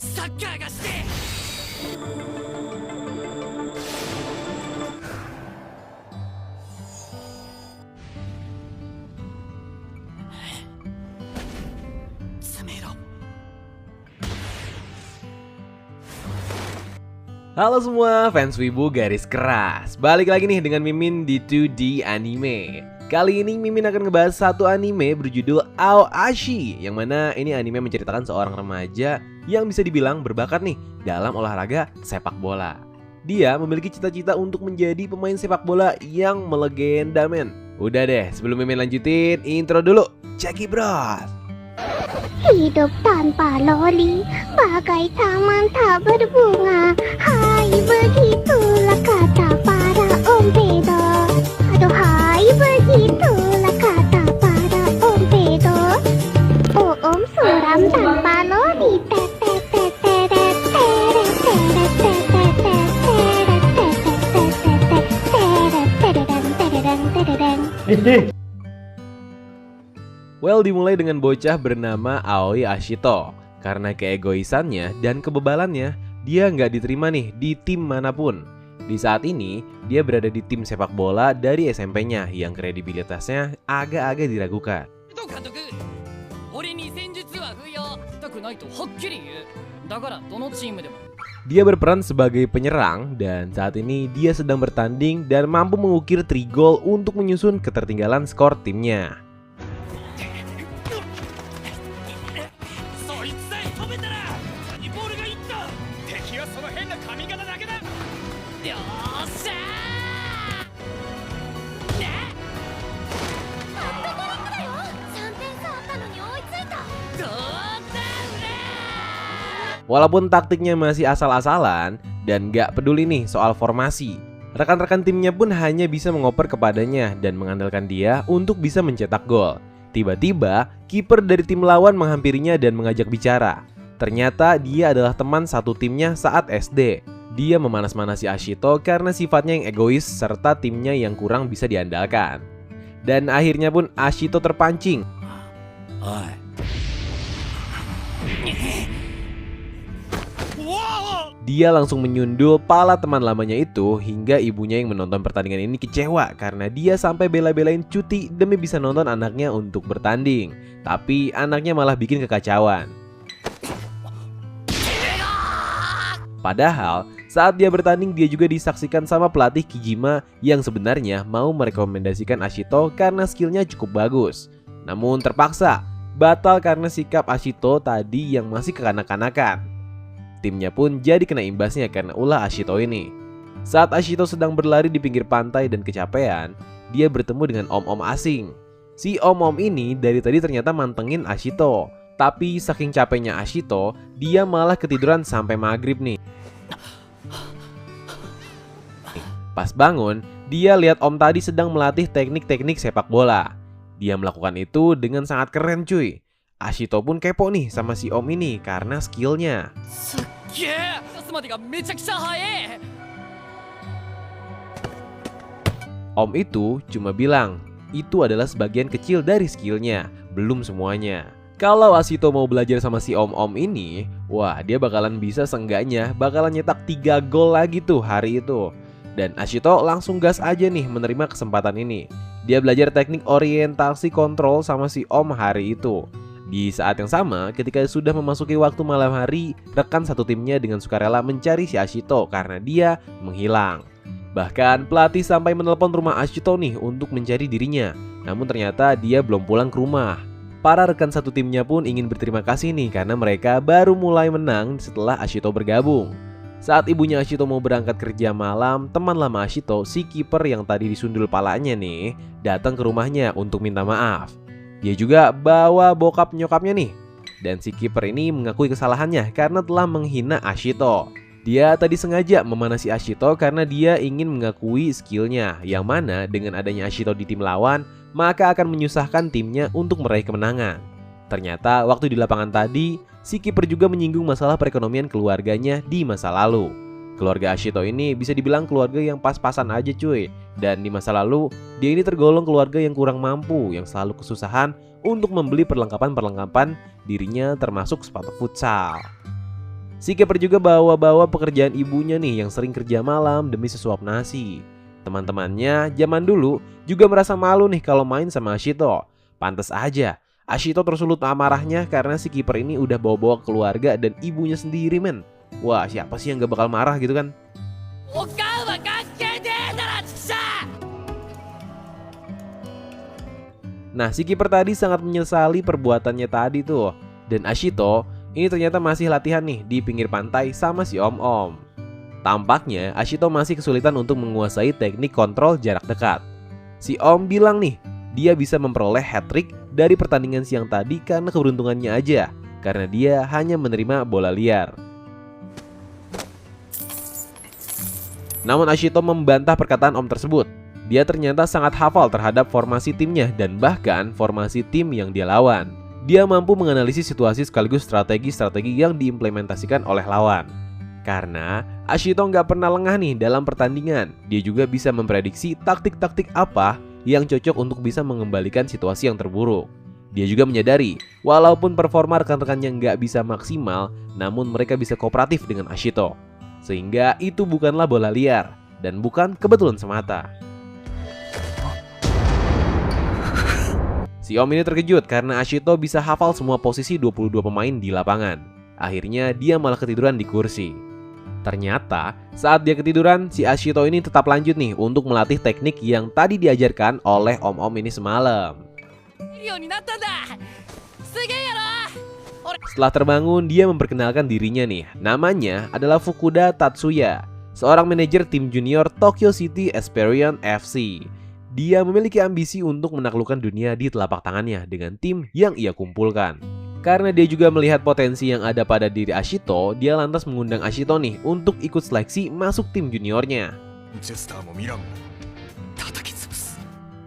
サッカーがして Halo semua fans Wibu garis keras. Balik lagi nih dengan Mimin di 2D Anime. Kali ini Mimin akan ngebahas satu anime berjudul Aoashi, yang mana ini anime menceritakan seorang remaja yang bisa dibilang berbakat nih dalam olahraga sepak bola. Dia memiliki cita-cita untuk menjadi pemain sepak bola yang melegenda men. Udah deh, sebelum Mimin lanjutin, intro dulu. Ceki bros. Hidup tanpa loli, bagai taman tak berbunga. Hai, begitulah kata para om pedo. Aduhai, begitulah kata para om pedo. Oh om suram tanpa loli. Well, dimulai dengan bocah bernama Aoi Ashito. Karena keegoisannya dan kebebalannya, dia nggak diterima nih di tim manapun. Di saat ini, dia berada di tim sepak bola dari SMP-nya yang kredibilitasnya agak-agak diragukan. 監督俺に戦術は不要たくないとはっきり言うだからどのチームでも Dia berperan sebagai penyerang dan saat ini dia sedang bertanding dan mampu mengukir 3 gol untuk menyusun ketertinggalan skor timnya. そいつさえ止めたらにボールがいった敵はその変な髪型だけだよーっしゃーね3点差あったのに追いついた。 どうだ俺 Walaupun taktiknya masih asal-asalan dan gak peduli nih soal formasi, rekan-rekan timnya pun hanya bisa mengoper kepadanya dan mengandalkan dia untuk bisa mencetak gol. Tiba-tiba, kiper dari tim lawan menghampirinya dan mengajak bicara. Ternyata dia adalah teman satu timnya saat SD. Dia memanas-manasi Ashito karena sifatnya yang egois serta timnya yang kurang bisa diandalkan. Dan akhirnya pun Ashito terpancing. おい Dia langsung menyundul pala teman lamanya itu hingga ibunya yang menonton pertandingan ini kecewa karena dia sampai bela-belain cuti demi bisa nonton anaknya untuk bertanding. Tapi anaknya malah bikin kekacauan. Padahal saat dia bertanding dia juga disaksikan sama pelatih Kijima yang sebenarnya mau merekomendasikan Ashito karena skillnya cukup bagus. Namun terpaksa batal karena sikap Ashito tadi yang masih kekanak-kanakan. Timnya pun jadi kena imbasnya karena ulah Ashito ini. Saat Ashito sedang berlari di pinggir pantai dan kecapean, dia bertemu dengan om-om asing. Si om-om ini dari tadi ternyata mantengin Ashito. Tapi saking capeknya Ashito, dia malah ketiduran sampai maghrib nih. Pas bangun, dia lihat om tadi sedang melatih teknik-teknik sepak bola. Dia melakukan itu dengan sangat keren cuy. Ashito pun kepo nih sama si om ini karena skillnya. すっげえパスまでがめちゃくちゃ速え Om itu cuma bilang, itu adalah sebagian kecil dari skillnya, belum semuanya. Kalau Ashito mau belajar sama si om-om ini, wah dia bakalan bisa seenggaknya bakalan nyetak 3 gol lagi tuh hari itu. Dan Ashito langsung gas aja nih menerima kesempatan ini. Dia belajar teknik orientasi kontrol sama si om hari itu. Di saat yang sama, ketika sudah memasuki waktu malam hari, rekan satu timnya dengan sukarela mencari si Ashito karena dia menghilang. Bahkan pelatih sampai menelpon rumah Ashito nih untuk mencari dirinya. Namun ternyata dia belum pulang ke rumah. Para rekan satu timnya pun ingin berterima kasih nih karena mereka baru mulai menang setelah Ashito bergabung. Saat ibunya Ashito mau berangkat kerja malam, teman lama Ashito, si kiper yang tadi disundul palanya nih, datang ke rumahnya untuk minta maaf. Dia juga bawa bokap nyokapnya nih. Dan si kiper ini mengakui kesalahannya karena telah menghina Ashito. Dia tadi sengaja memanasi Ashito karena dia ingin mengakui skillnya, yang mana dengan adanya Ashito di tim lawan, maka akan menyusahkan timnya untuk meraih kemenangan. Ternyata waktu di lapangan tadi, si kiper juga menyinggung masalah perekonomian keluarganya di masa lalu. Keluarga Ashito ini bisa dibilang keluarga yang pas-pasan aja cuy. Dan di masa lalu, dia ini tergolong keluarga yang kurang mampu, yang selalu kesusahan untuk membeli perlengkapan-perlengkapan dirinya termasuk sepatu futsal. Si kiper juga bawa-bawa pekerjaan ibunya nih yang sering kerja malam demi sesuap nasi. Teman-temannya zaman dulu juga merasa malu nih kalau main sama Ashito. Pantes aja Ashito tersulut amarahnya karena si kiper ini udah bawa-bawa keluarga dan ibunya sendiri men. Wah, siapa sih yang gak bakal marah gitu kan? Nah, si kiper tadi sangat menyesali perbuatannya tadi tuh. Dan Ashito ini ternyata masih latihan nih di pinggir pantai sama si Om-Om. Tampaknya Ashito masih kesulitan untuk menguasai teknik kontrol jarak dekat. Si Om bilang nih, dia bisa memperoleh hat-trick dari pertandingan siang tadi karena keberuntungannya aja. Karena dia hanya menerima bola liar. Namun Ashito membantah perkataan Om tersebut. Dia ternyata sangat hafal terhadap formasi timnya dan bahkan formasi tim yang dia lawan. Dia mampu menganalisis situasi sekaligus strategi-strategi yang diimplementasikan oleh lawan. Karena Ashito nggak pernah lengah nih dalam pertandingan. Dia juga bisa memprediksi taktik-taktik apa yang cocok untuk bisa mengembalikan situasi yang terburuk. Dia juga menyadari, walaupun performa rekan-rekannya nggak bisa maksimal, namun mereka bisa kooperatif dengan Ashito. Sehingga itu bukanlah bola liar dan bukan kebetulan semata. Si Om ini terkejut karena Ashito bisa hafal semua posisi 22 pemain di lapangan. Akhirnya dia malah ketiduran di kursi. Ternyata saat dia ketiduran, si Ashito ini tetap lanjut nih untuk melatih teknik yang tadi diajarkan oleh Om-Om ini semalam. Setelah terbangun, dia memperkenalkan dirinya nih. Namanya adalah Fukuda Tatsuya, seorang manajer tim junior Tokyo City Esperion FC. Dia memiliki ambisi untuk menaklukkan dunia di telapak tangannya dengan tim yang ia kumpulkan. Karena dia juga melihat potensi yang ada pada diri Ashito, dia lantas mengundang Ashito nih untuk ikut seleksi masuk tim juniornya.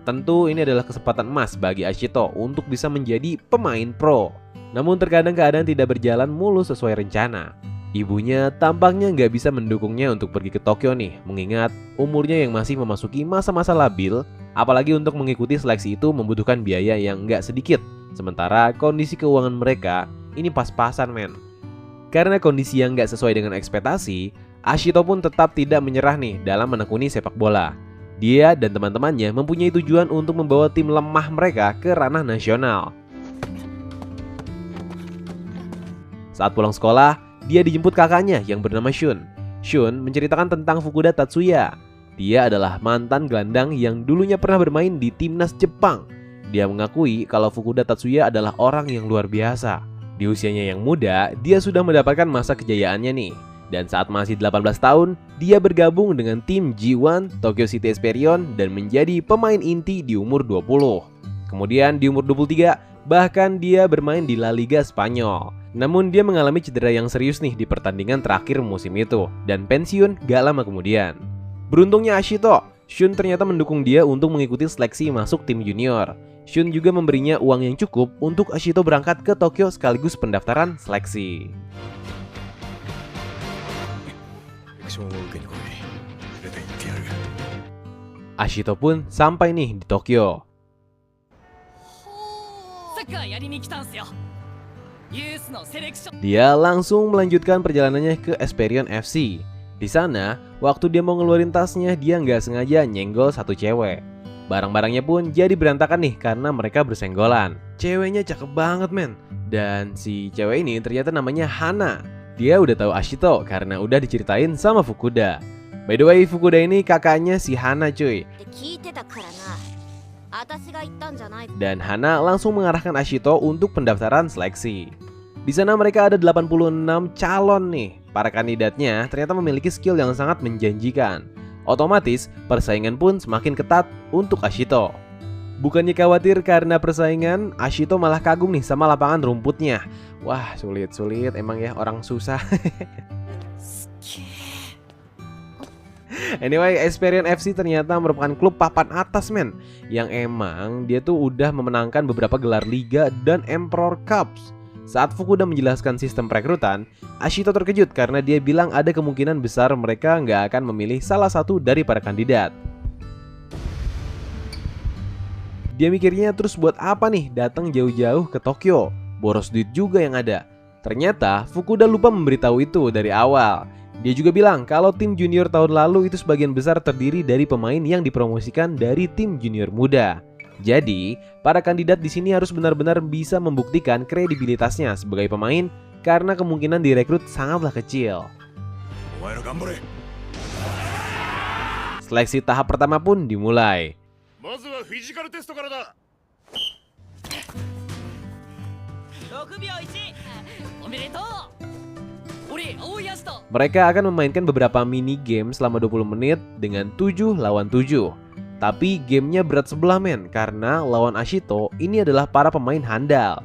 Tentu ini adalah kesempatan emas bagi Ashito untuk bisa menjadi pemain pro. Namun terkadang keadaan tidak berjalan mulus sesuai rencana. Ibunya tampaknya nggak bisa mendukungnya untuk pergi ke Tokyo nih, mengingat umurnya yang masih memasuki masa-masa labil, apalagi untuk mengikuti seleksi itu membutuhkan biaya yang nggak sedikit. Sementara kondisi keuangan mereka ini pas-pasan men. Karena kondisi yang nggak sesuai dengan ekspektasi, Ashito pun tetap tidak menyerah nih dalam menekuni sepak bola. Dia dan teman-temannya mempunyai tujuan untuk membawa tim lemah mereka ke ranah nasional. Saat pulang sekolah, dia dijemput kakaknya yang bernama Shun. Shun menceritakan tentang Fukuda Tatsuya. Dia adalah mantan gelandang yang dulunya pernah bermain di timnas Jepang. Dia mengakui kalau Fukuda Tatsuya adalah orang yang luar biasa. Di usianya yang muda, dia sudah mendapatkan masa kejayaannya nih. Dan saat masih 18 tahun, dia bergabung dengan tim G1 Tokyo City Esperion dan menjadi pemain inti di umur 20. Kemudian di umur 23, bahkan dia bermain di La Liga Spanyol. Namun dia mengalami cedera yang serius nih di pertandingan terakhir musim itu dan pensiun gak lama kemudian. Beruntungnya Ashito, Shun ternyata mendukung dia untuk mengikuti seleksi masuk tim junior. Shun juga memberinya uang yang cukup untuk Ashito berangkat ke Tokyo sekaligus pendaftaran seleksi. Ashito pun sampai nih di Tokyo. Dia langsung melanjutkan perjalanannya ke Esperion FC. Di sana, waktu dia mau ngeluarin tasnya, dia nggak sengaja nyenggol satu cewek. Barang-barangnya pun jadi berantakan nih karena mereka bersenggolan. Ceweknya cakep banget men. Dan si cewek ini ternyata namanya Hana. Dia udah tahu Ashito karena udah diceritain sama Fukuda. By the way, Fukuda ini kakaknya si Hana cuy. Dan Hana langsung mengarahkan Ashito untuk pendaftaran seleksi. Di sana mereka ada 86 calon nih. Para kandidatnya ternyata memiliki skill yang sangat menjanjikan. Otomatis persaingan pun semakin ketat untuk Ashito. Bukannya khawatir karena persaingan, Ashito malah kagum nih sama lapangan rumputnya. Wah, sulit emang ya orang susah. Anyway, Esperion FC ternyata merupakan klub papan atas men, yang emang dia tuh udah memenangkan beberapa gelar liga dan Emperor Cups. Saat Fukuda menjelaskan sistem perekrutan, Ashito terkejut karena dia bilang ada kemungkinan besar mereka nggak akan memilih salah satu dari para kandidat. Dia mikirnya terus buat apa nih datang jauh-jauh ke Tokyo, boros duit juga yang ada. Ternyata Fukuda lupa memberitahu itu dari awal. Dia juga bilang kalau tim junior tahun lalu itu sebagian besar terdiri dari pemain yang dipromosikan dari tim junior muda. Jadi, para kandidat di sini harus benar-benar bisa membuktikan kredibilitasnya sebagai pemain karena kemungkinan direkrut sangatlah kecil. Seleksi tahap pertama pun dimulai. まずはフィジカルテストからだ。6秒1。おめでとう。俺、青いアシト。 Mereka akan memainkan beberapa mini game selama 20 menit dengan 7 lawan 7. Tapi gamenya berat sebelah men, karena lawan Ashito ini adalah para pemain handal.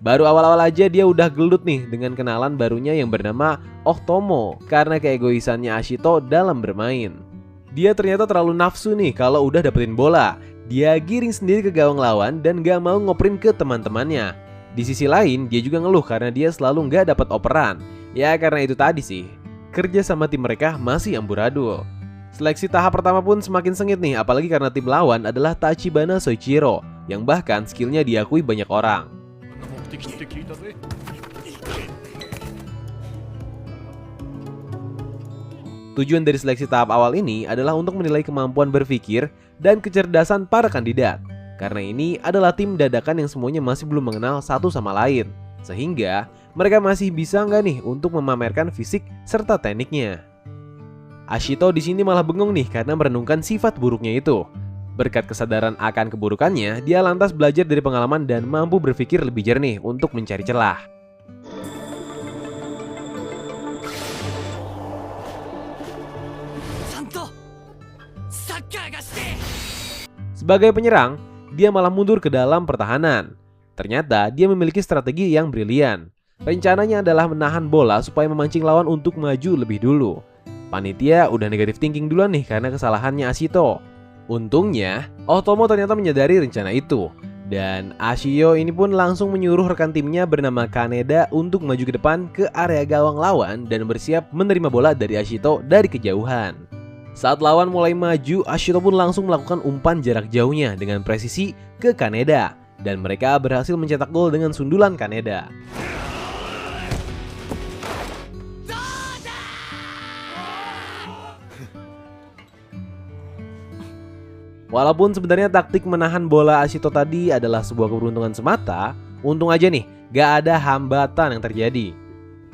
Baru awal-awal aja dia udah gelut nih dengan kenalan barunya yang bernama Ohtomo karena keegoisannya Ashito dalam bermain. Dia ternyata terlalu nafsu nih kalau udah dapetin bola. Dia giring sendiri ke gawang lawan dan gak mau ngoperin ke teman-temannya. Di sisi lain dia juga ngeluh karena dia selalu gak dapat operan. Ya karena itu tadi sih, kerja sama tim mereka masih amburadul. Seleksi tahap pertama pun semakin sengit nih, apalagi karena tim lawan adalah Tachibana Soichiro yang bahkan skillnya diakui banyak orang. Tujuan dari seleksi tahap awal ini adalah untuk menilai kemampuan berpikir dan kecerdasan para kandidat. Karena ini adalah tim dadakan yang semuanya masih belum mengenal satu sama lain. Sehingga mereka masih bisa nggak nih untuk memamerkan fisik serta tekniknya. Ashito di sini malah bengong nih karena merenungkan sifat buruknya itu. Berkat kesadaran akan keburukannya, dia lantas belajar dari pengalaman dan mampu berpikir lebih jernih untuk mencari celah. Sebagai penyerang, dia malah mundur ke dalam pertahanan. Ternyata dia memiliki strategi yang brilian. Rencananya adalah menahan bola supaya memancing lawan untuk maju lebih dulu. Panitia udah negatif thinking duluan nih karena kesalahannya Ashito. Untungnya, Ohtomo ternyata menyadari rencana itu. Dan Ashio ini pun langsung menyuruh rekan timnya bernama Kaneda untuk maju ke depan ke area gawang lawan dan bersiap menerima bola dari Ashito dari kejauhan. Saat lawan mulai maju, Ashito pun langsung melakukan umpan jarak jauhnya dengan presisi ke Kaneda. Dan mereka berhasil mencetak gol dengan sundulan Kaneda. Walaupun sebenarnya taktik menahan bola Ashito tadi adalah sebuah keberuntungan semata, untung aja nih gak ada hambatan yang terjadi.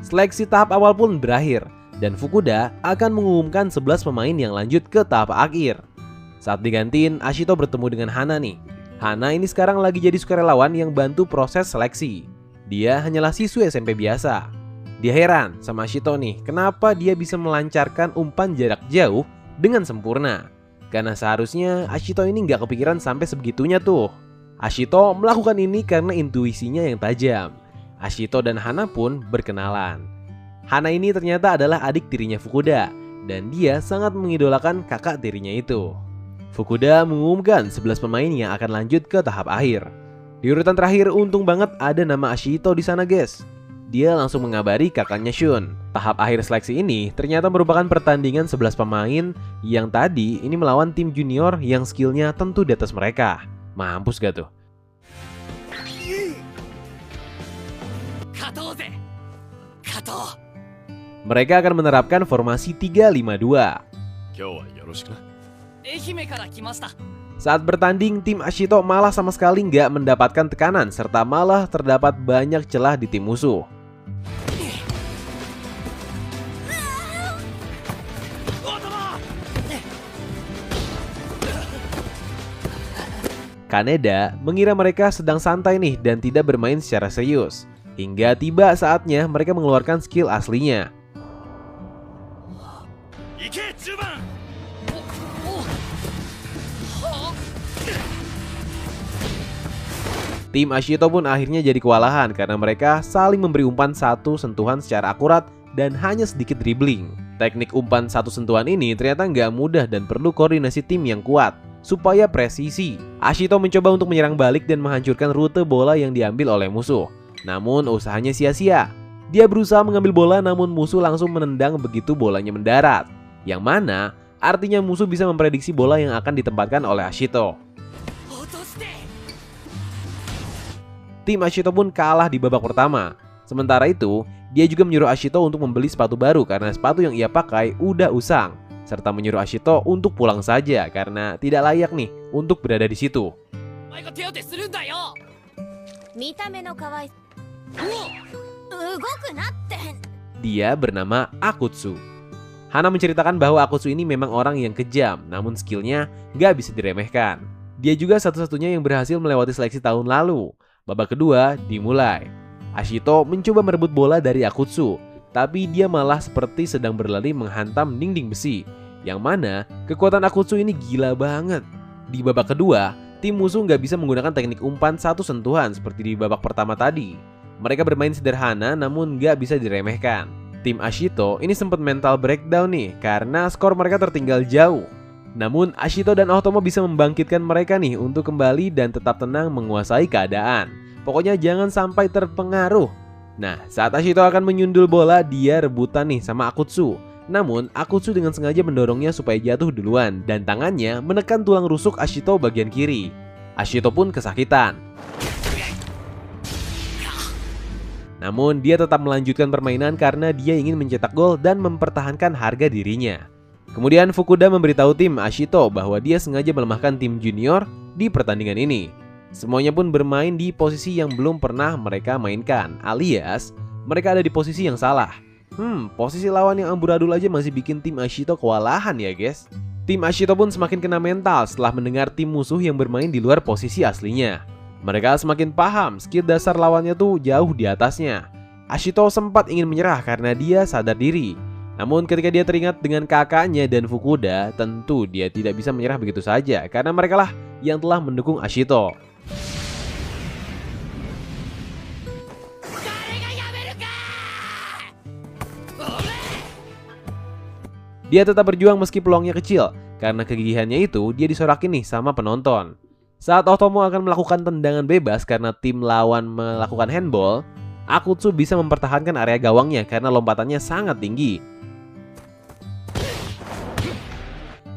Seleksi tahap awal pun berakhir dan Fukuda akan mengumumkan 11 pemain yang lanjut ke tahap akhir. Saat digantiin, Ashito bertemu dengan Hana nih. Hana ini sekarang lagi jadi sukarelawan yang bantu proses seleksi. Dia hanyalah siswi SMP biasa. Dia heran sama Ashito nih, kenapa dia bisa melancarkan umpan jarak jauh dengan sempurna. Karena seharusnya Ashito ini nggak kepikiran sampai sebegitunya tuh. Ashito melakukan ini karena intuisinya yang tajam. Ashito dan Hana pun berkenalan. Hana ini ternyata adalah adik tirinya Fukuda, dan dia sangat mengidolakan kakak tirinya itu. Fukuda mengumumkan 11 pemain yang akan lanjut ke tahap akhir. Di urutan terakhir untung banget ada nama Ashito di sana guys. Dia langsung mengabari kakaknya Shun. Tahap akhir seleksi ini ternyata merupakan pertandingan 11 pemain yang tadi ini melawan tim junior yang skillnya tentu di atas mereka. Mampus gak tuh? Mereka akan menerapkan formasi 3-5-2. Saat bertanding, tim Ashito malah sama sekali nggak mendapatkan tekanan serta malah terdapat banyak celah di tim musuh. Kaneda mengira mereka sedang santai nih dan tidak bermain secara serius. Hingga tiba saatnya mereka mengeluarkan skill aslinya. Tim Ashito pun akhirnya jadi kewalahan karena mereka saling memberi umpan satu sentuhan secara akurat dan hanya sedikit dribbling. Teknik umpan satu sentuhan ini ternyata nggak mudah dan perlu koordinasi tim yang kuat supaya presisi. Ashito mencoba untuk menyerang balik dan menghancurkan rute bola yang diambil oleh musuh. Namun usahanya sia-sia. Dia berusaha mengambil bola namun musuh langsung menendang begitu bolanya mendarat. Yang mana artinya musuh bisa memprediksi bola yang akan ditempatkan oleh Ashito. Tim Ashito pun kalah di babak pertama. Sementara itu, dia juga menyuruh Ashito untuk membeli sepatu baru karena sepatu yang ia pakai udah usang, serta menyuruh Ashito untuk pulang saja karena tidak layak nih untuk berada di situ. Dia bernama Akutsu. Hana menceritakan bahwa Akutsu ini memang orang yang kejam, namun skillnya gak bisa diremehkan. Dia juga satu-satunya yang berhasil melewati seleksi tahun lalu. Babak kedua dimulai. Ashito mencoba merebut bola dari Akutsu, tapi dia malah seperti sedang berlari menghantam dinding besi. Yang mana kekuatan Akutsu ini gila banget. Di babak kedua, tim musuh nggak bisa menggunakan teknik umpan satu sentuhan seperti di babak pertama tadi. Mereka bermain sederhana namun nggak bisa diremehkan. Tim Ashito ini sempat mental breakdown nih karena skor mereka tertinggal jauh. Namun Ashito dan Otomo bisa membangkitkan mereka nih untuk kembali dan tetap tenang menguasai keadaan. Pokoknya jangan sampai terpengaruh. Nah, saat Ashito akan menyundul bola, dia rebutan nih sama Akutsu. Namun Akutsu dengan sengaja mendorongnya supaya jatuh duluan dan tangannya menekan tulang rusuk Ashito bagian kiri. Ashito pun kesakitan. Namun dia tetap melanjutkan permainan karena dia ingin mencetak gol dan mempertahankan harga dirinya. Kemudian Fukuda memberitahu tim Ashito bahwa dia sengaja melemahkan tim junior di pertandingan ini. Semuanya pun bermain di posisi yang belum pernah mereka mainkan, alias mereka ada di posisi yang salah. Posisi lawan yang amburadul aja masih bikin tim Ashito kewalahan ya guys. Tim Ashito pun semakin kena mental setelah mendengar tim musuh yang bermain di luar posisi aslinya. Mereka semakin paham skill dasar lawannya tuh jauh di atasnya. Ashito sempat ingin menyerah karena dia sadar diri. Namun ketika dia teringat dengan kakaknya dan Fukuda, tentu dia tidak bisa menyerah begitu saja karena mereka lah yang telah mendukung Ashito. Dia tetap berjuang meski peluangnya kecil, karena kegigihannya itu dia disorakin nih sama penonton. Saat Otomo akan melakukan tendangan bebas karena tim lawan melakukan handball, Akutsu bisa mempertahankan area gawangnya karena lompatannya sangat tinggi.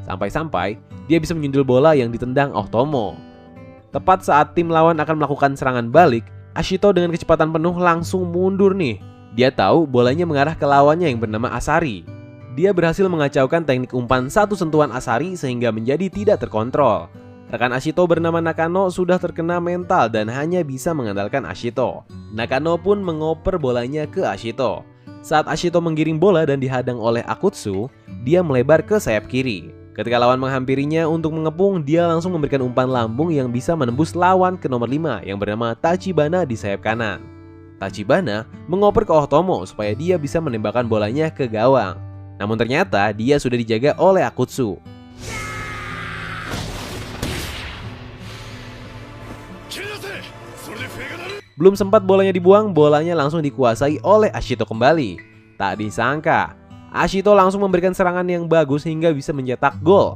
Sampai-sampai dia bisa menyundul bola yang ditendang Otomo. Tepat saat tim lawan akan melakukan serangan balik, Ashito dengan kecepatan penuh langsung mundur nih. Dia tahu bolanya mengarah ke lawannya yang bernama Asari. Dia berhasil mengacaukan teknik umpan satu sentuhan Asari sehingga menjadi tidak terkontrol. Rekan Ashito bernama Nakano sudah terkena mental dan hanya bisa mengandalkan Ashito. Nakano pun mengoper bolanya ke Ashito. Saat Ashito menggiring bola dan dihadang oleh Akutsu, dia melebar ke sayap kiri. Ketika lawan menghampirinya untuk mengepung, dia langsung memberikan umpan lambung yang bisa menembus lawan ke nomor 5 yang bernama Tachibana di sayap kanan. Tachibana mengoper ke Otomo supaya dia bisa menembakkan bolanya ke gawang. Namun ternyata dia sudah dijaga oleh Akutsu. Belum sempat bolanya dibuang, bolanya langsung dikuasai oleh Ashito kembali. Tak disangka, Ashito langsung memberikan serangan yang bagus hingga bisa mencetak gol.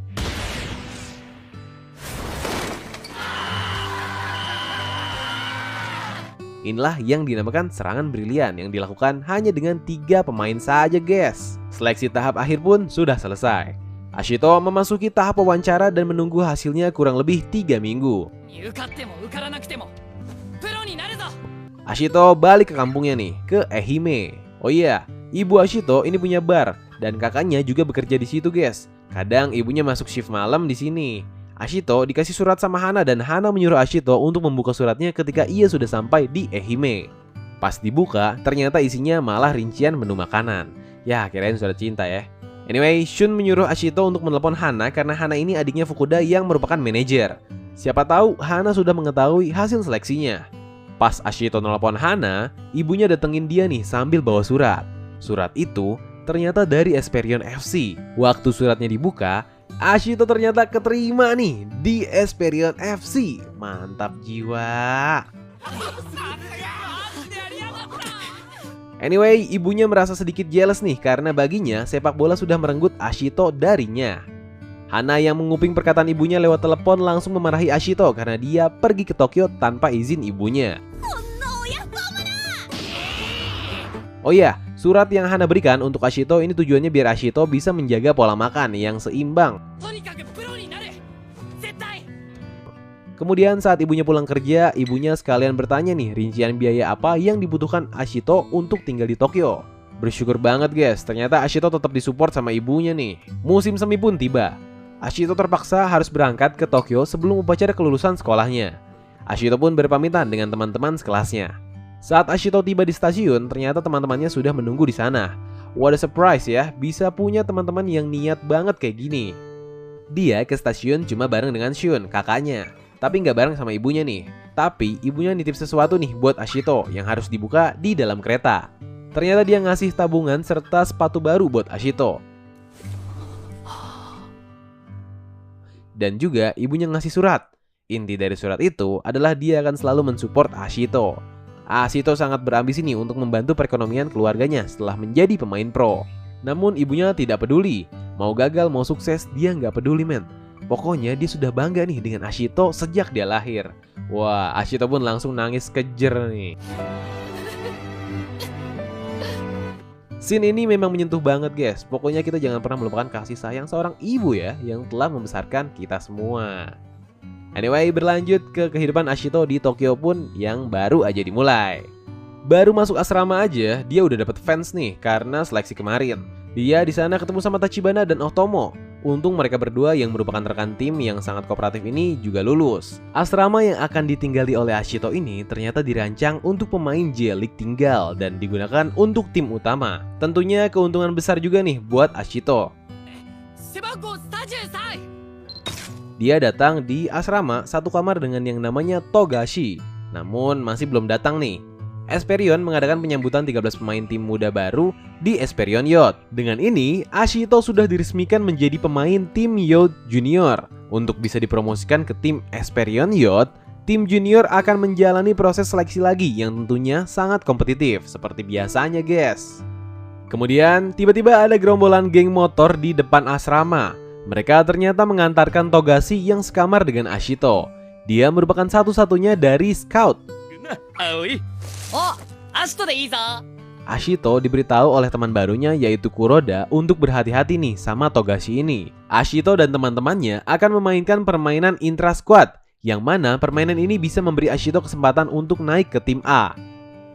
Inilah yang dinamakan serangan brilian yang dilakukan hanya dengan 3 pemain saja guys. Seleksi tahap akhir pun sudah selesai. Ashito memasuki tahap wawancara dan menunggu hasilnya kurang lebih 3 minggu. Ashito balik ke kampungnya nih, ke Ehime. Oh iya, ibu Ashito ini punya bar dan kakaknya juga bekerja di situ guys. Kadang ibunya masuk shift malam di sini. Ashito dikasih surat sama Hana dan Hana menyuruh Ashito untuk membuka suratnya ketika ia sudah sampai di Ehime. Pas dibuka, ternyata isinya malah rincian menu makanan. Ya, kirain surat cinta ya. Anyway, Shun menyuruh Ashito untuk menelepon Hana karena Hana ini adiknya Fukuda yang merupakan manajer. Siapa tahu Hana sudah mengetahui hasil seleksinya. Pas Ashito telepon Hana, ibunya datengin dia nih sambil bawa surat. Surat itu ternyata dari Esperion FC. Waktu suratnya dibuka, Ashito ternyata keterima nih di Esperion FC. Mantap jiwa. Anyway, ibunya merasa sedikit jealous nih karena baginya sepak bola sudah merenggut Ashito darinya. Hana yang menguping perkataan ibunya lewat telepon langsung memarahi Ashito karena dia pergi ke Tokyo tanpa izin ibunya. Oh iya, Surat yang Hana berikan untuk Ashito ini tujuannya biar Ashito bisa menjaga pola makan yang seimbang. とにかくプロになれ絶対 Kemudian saat ibunya pulang kerja, ibunya sekalian bertanya nih rincian biaya apa yang dibutuhkan Ashito untuk tinggal di Tokyo. Bersyukur banget guys, ternyata Ashito tetap disupport sama ibunya nih. Musim semi pun tiba. Ashito terpaksa harus berangkat ke Tokyo sebelum upacara kelulusan sekolahnya. Ashito pun berpamitan dengan teman-teman sekelasnya. Saat Ashito tiba di stasiun, ternyata teman-temannya sudah menunggu di sana. What a surprise ya, bisa punya teman-teman yang niat banget kayak gini. Dia ke stasiun cuma bareng dengan Shun, kakaknya. Tapi nggak bareng sama ibunya nih. Tapi ibunya nitip sesuatu nih buat Ashito yang harus dibuka di dalam kereta. Ternyata dia ngasih tabungan serta sepatu baru buat Ashito. Dan juga ibunya ngasih surat. Inti dari surat itu adalah dia akan selalu mensupport Ashito. Ashito sangat berambisi nih untuk membantu perekonomian keluarganya setelah menjadi pemain pro. Namun ibunya tidak peduli. Mau gagal mau sukses dia nggak peduli men. Pokoknya dia sudah bangga nih dengan Ashito sejak dia lahir. Wah, Ashito pun langsung nangis kejer nih. Scene ini memang menyentuh banget guys. Pokoknya kita jangan pernah melupakan kasih sayang seorang ibu ya yang telah membesarkan kita semua. Anyway, berlanjut ke kehidupan Ashito di Tokyo pun yang baru aja dimulai. Baru masuk asrama aja, dia udah dapet fans nih karena seleksi kemarin. Dia di sana ketemu sama Tachibana dan Otomo. Untung mereka berdua yang merupakan rekan tim yang sangat kooperatif ini juga lulus. Asrama yang akan ditinggali oleh Ashito ini ternyata dirancang untuk pemain J-League tinggal dan digunakan untuk tim utama. Tentunya keuntungan besar juga nih buat Ashito. 背番号33 Dia datang di asrama satu kamar dengan yang namanya Togashi. Namun masih belum datang nih. Esperion mengadakan penyambutan 13 pemain tim muda baru di Esperion Youth. Dengan ini, Ashito sudah diresmikan menjadi pemain tim Youth Junior. Untuk bisa dipromosikan ke tim Esperion Youth, tim junior akan menjalani proses seleksi lagi yang tentunya sangat kompetitif seperti biasanya guys. Kemudian tiba-tiba ada gerombolan geng motor di depan asrama. Mereka ternyata mengantarkan Togashi yang sekamar dengan Ashito. Dia merupakan satu-satunya dari scout. 葵おアシトでいいぞ Ashito diberitahu oleh teman barunya yaitu Kuroda untuk berhati-hati nih sama Togashi ini. Ashito dan teman-temannya akan memainkan permainan intra squad, yang mana permainan ini bisa memberi Ashito kesempatan untuk naik ke tim A.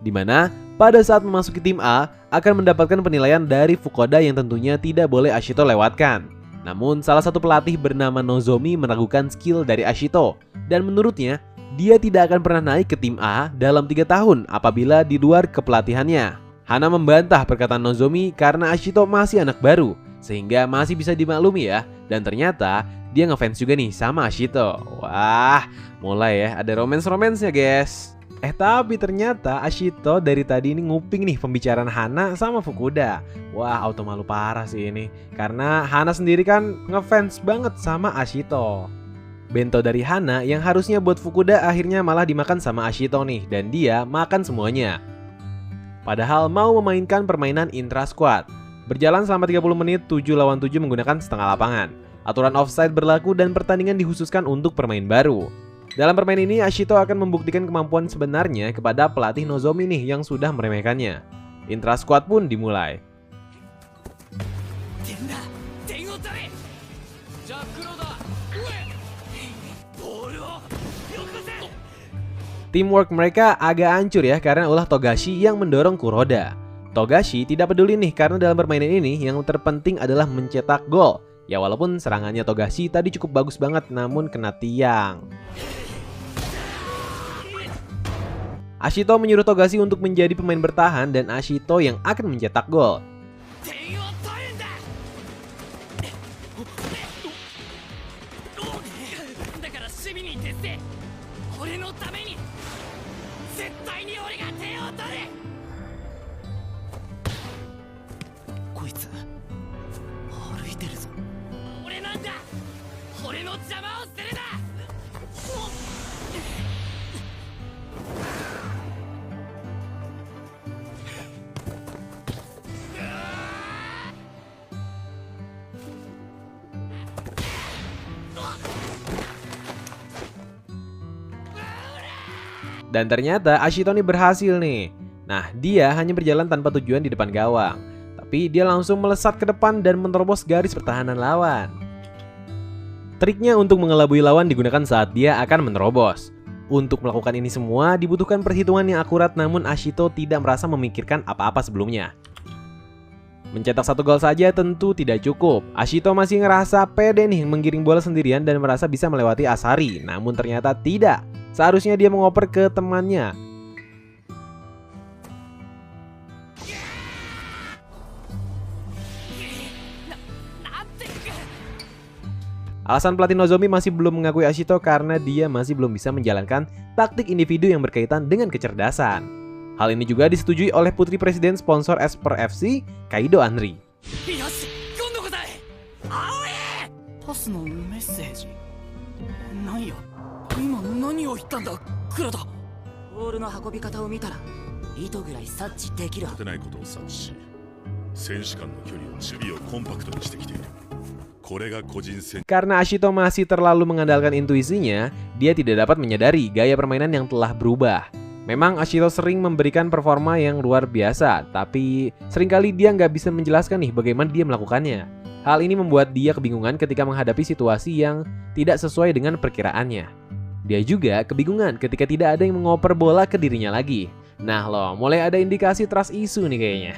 Dimana pada saat memasuki tim A akan mendapatkan penilaian dari Fukuda yang tentunya tidak boleh Ashito lewatkan. Namun salah satu pelatih bernama Nozomi meragukan skill dari Ashito dan menurutnya dia tidak akan pernah naik ke tim A dalam 3 tahun apabila di luar kepelatihannya. Hana membantah perkataan Nozomi karena Ashito masih anak baru sehingga masih bisa dimaklumi ya. Dan ternyata dia ngefans juga nih sama Ashito. Wah, mulai ya ada romance-romansnya guys. Tapi ternyata Ashito dari tadi ini nguping nih pembicaraan Hana sama Fukuda. Wah, auto malu parah sih ini. Karena Hana sendiri kan ngefans banget sama Ashito. Bento dari Hana yang harusnya buat Fukuda akhirnya malah dimakan sama Ashito nih. Dan dia makan semuanya. Padahal mau memainkan permainan intra squad. Berjalan selama 30 menit 7 lawan 7 menggunakan setengah lapangan. Aturan offside berlaku dan pertandingan dikhususkan untuk pemain baru. Dalam permainan ini, Ashito akan membuktikan kemampuan sebenarnya kepada pelatih Nozomi nih yang sudah meremehkannya. Intra squad pun dimulai. Teamwork mereka agak hancur ya karena ulah Togashi yang mendorong Kuroda. Togashi tidak peduli nih karena dalam permainan ini yang terpenting adalah mencetak gol. Ya walaupun serangannya Togashi tadi cukup bagus banget namun kena tiang. Ashito menyuruh Togashi untuk menjadi pemain bertahan dan Ashito yang akan mencetak gol. Dan ternyata Ashito ini berhasil nih. Nah, dia hanya berjalan tanpa tujuan di depan gawang, tapi dia langsung melesat ke depan dan menerobos garis pertahanan lawan. Triknya untuk mengelabui lawan digunakan saat dia akan menerobos. Untuk melakukan ini semua dibutuhkan perhitungan yang akurat, namun Ashito tidak merasa memikirkan apa-apa sebelumnya. Mencetak 1 gol saja tentu tidak cukup. Ashito masih ngerasa pede nih menggiring bola sendirian dan merasa bisa melewati Asari, namun ternyata tidak. Seharusnya dia mengoper ke temannya. Alasan pelatih Nozomi masih belum mengakui Ashito karena dia masih belum bisa menjalankan taktik individu yang berkaitan dengan kecerdasan. Hal ini juga disetujui oleh putri presiden sponsor Esper FC, Kaido Anri. よし今度こそ青江パスのメッセージなんや今何を言ったんだ黒田ボールの運び方を見たら糸ぐらい察知できるはず。勝てないことを察知し、選手間の距離を守備をコンパクトにしてきている。これが個人戦。 Karena Ashito masih terlalu mengandalkan intuisinya, dia tidak dapat menyadari gaya permainan yang telah berubah. Memang Ashito sering memberikan performa yang luar biasa, tapi seringkali dia nggak bisa menjelaskan nih bagaimana dia melakukannya. Hal ini membuat dia kebingungan ketika menghadapi situasi yang tidak sesuai dengan perkiraannya. Dia juga kebingungan ketika tidak ada yang mengoper bola ke dirinya lagi. Nah loh, mulai ada indikasi trust issue nih kayaknya.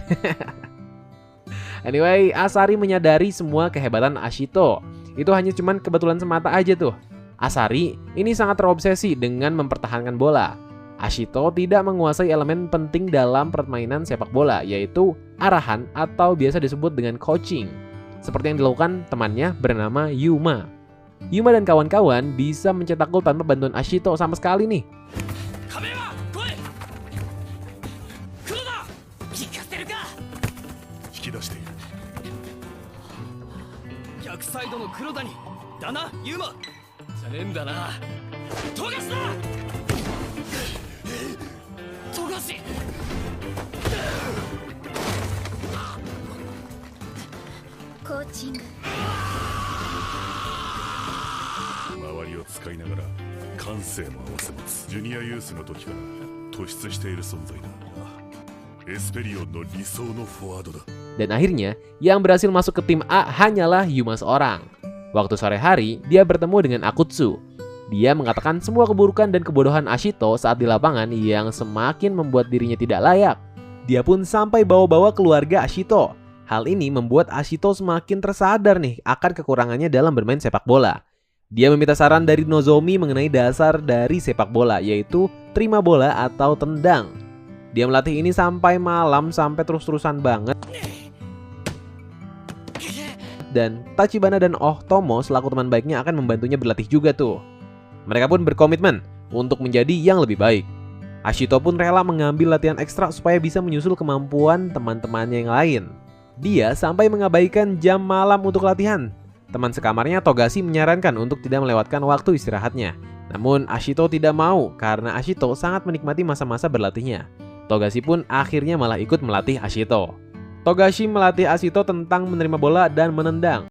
Anyway, Asari menyadari semua kehebatan Ashito. Itu hanya cuman kebetulan semata aja tuh. Asari ini sangat terobsesi dengan mempertahankan bola. Ashito tidak menguasai elemen penting dalam permainan sepak bola, yaitu arahan atau biasa disebut dengan coaching. Seperti yang dilakukan temannya bernama Yuma. Yuma dan kawan-kawan bisa mencetak gol tanpa bantuan Ashito sama sekali nih. 亀山来い黒田聞かせるか引き出している。逆サイドの黒田にだなユーマじゃねえんだな富樫だ富樫コーチング周りを使いながら感性も合わせ持つ。ジュニアユースの時から突出している存在だ。エスペリオンの理想のフォワードだ。 Dan akhirnya, yang berhasil masuk ke tim A hanyalah Yuma seorang. Waktu sore hari, dia bertemu dengan Akutsu. Dia mengatakan semua keburukan dan kebodohan Ashito saat di lapangan yang semakin membuat dirinya tidak layak. Dia pun sampai bawa-bawa keluarga Ashito. Hal ini membuat Ashito semakin tersadar nih akan kekurangannya dalam bermain sepak bola. Dia meminta saran dari Nozomi mengenai dasar dari sepak bola, yaitu terima bola atau tendang. Dia melatih ini sampai malam, sampai terus-terusan banget. Dan Tachibana dan Ohtomo selaku teman baiknya akan membantunya berlatih juga tuh. Mereka pun berkomitmen untuk menjadi yang lebih baik. Ashito pun rela mengambil latihan ekstra supaya bisa menyusul kemampuan teman-temannya yang lain. Dia sampai mengabaikan jam malam untuk latihan. Teman sekamarnya Togashi menyarankan untuk tidak melewatkan waktu istirahatnya. Namun Ashito tidak mau karena Ashito sangat menikmati masa-masa berlatihnya. Togashi pun akhirnya malah ikut melatih Ashito. Togashi melatih Ashito tentang menerima bola dan menendang.